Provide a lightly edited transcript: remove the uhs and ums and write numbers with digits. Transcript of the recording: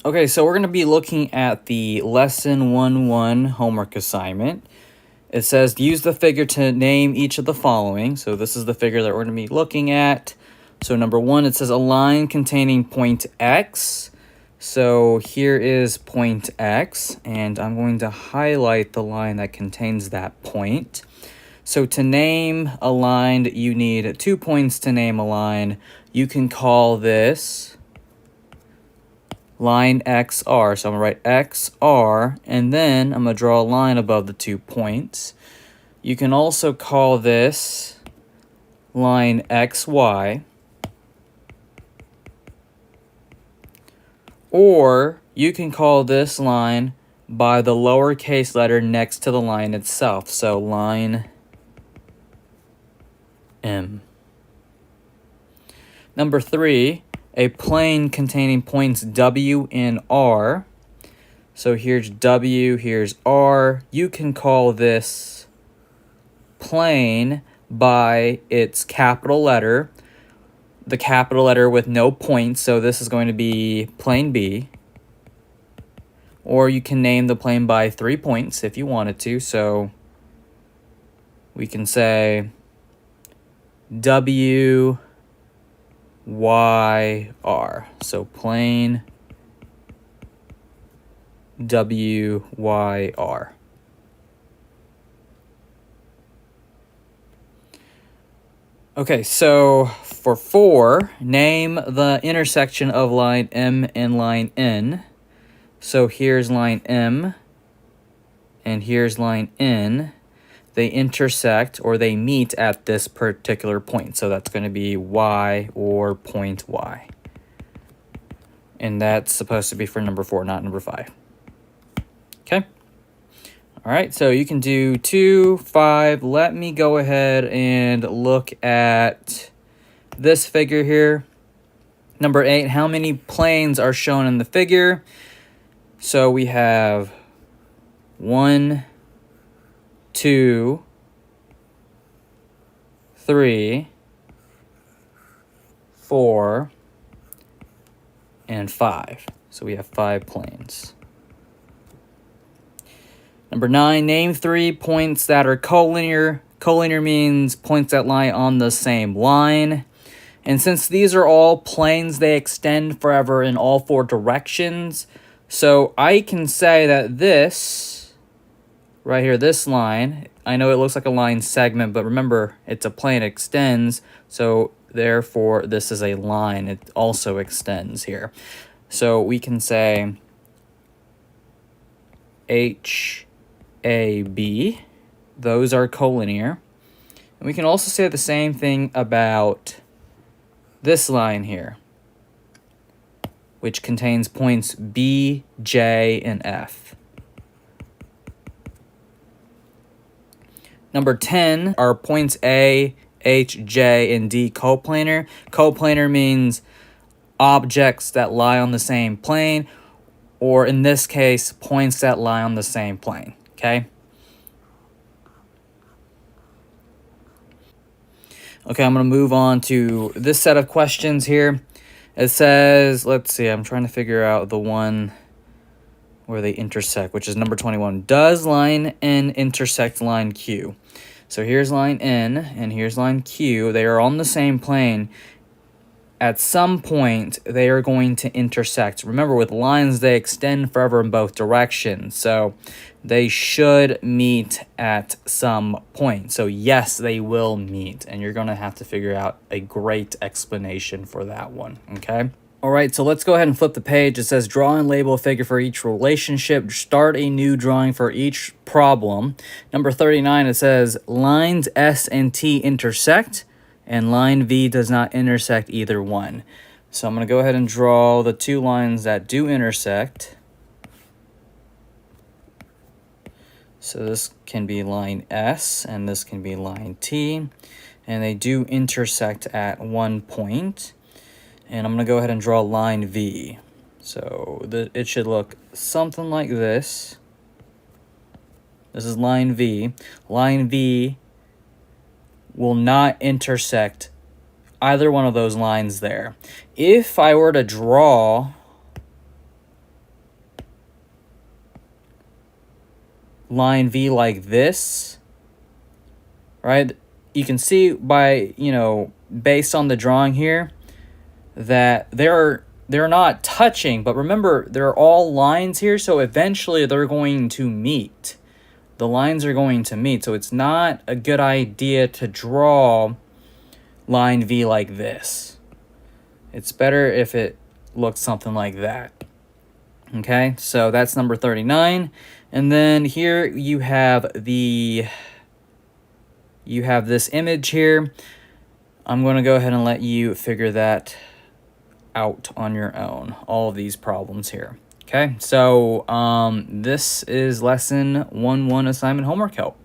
Okay, so we're going to be looking at the Lesson 1-1 homework assignment. It says use the figure to name each of the following. So this is the figure that we're going to be looking at. So number 1, it says a line containing point X. So here is point X, and I'm going to highlight the line that contains that point. So to name a line, you need 2 points to name a line. You can call this line XR. So I'm going to write XR, and then I'm going to draw a line above the 2 points. You can also call this line XY, or you can call this line by the lowercase letter next to the line itself. So line M. Number 3, a plane containing points W and R. So here's W, here's R. You can call this plane by its capital letter, the capital letter with no points, so this is going to be plane B. Or you can name the plane by 3 points if you wanted to, so we can say W, Y, R. So plane W, Y, R. Okay, so for 4, name the intersection of line M and line N. So here's line M, and here's line N. They intersect, or they meet at this particular point. So that's going to be Y or point Y. And that's supposed to be for number 4, not number 5. Okay? All right, so you can do 2, 5. Let me go ahead and look at this figure here. Number 8, how many planes are shown in the figure? So we have 1, 2, 3, 4, and 5. So we have 5 planes. Number 9, name 3 points that are collinear. Collinear means points that lie on the same line. And since these are all planes, they extend forever in all 4 directions. So I can say that this, right here, this line, I know it looks like a line segment, but remember, it's a plane, it extends. So therefore, this is a line. It also extends here. So we can say H, A, B. Those are collinear. And we can also say the same thing about this line here, which contains points B, J, and F. Number 10 are points A, H, J, and D coplanar. Coplanar means objects that lie on the same plane, or in this case, points that lie on the same plane, okay? Okay, I'm going to move on to this set of questions here. It says, let's see, I'm trying to figure out the one where they intersect, which is number 21. Does line N intersect line Q? So here's line N, and here's line Q. They are on the same plane. At some point, they are going to intersect. Remember, with lines, they extend forever in both directions. So they should meet at some point. So yes, they will meet. And you're going to have to figure out a great explanation for that one, okay? All right, so let's go ahead and flip the page. It says draw and label a figure for each relationship. Start a new drawing for each problem. Number 39, it says lines S and T intersect, and line V does not intersect either one. So I'm going to go ahead and draw the 2 lines that do intersect. So this can be line S, and this can be line T, and they do intersect at one point. And I'm going to go ahead and draw line V. So it should look something like this. This is line V. Line V will not intersect either one of those lines there. If I were to draw line V like this, right? You can see by, you know, based on the drawing here, that they're not touching, but remember, they're all lines here, so eventually they're going to meet. The lines are going to meet, so it's not a good idea to draw line V like this. It's better if it looks something like that. Okay, so that's number 39. And then here you have this image here. I'm going to go ahead and let you figure that out on your own, all of these problems here. Okay, so this is lesson 1-1 assignment homework help.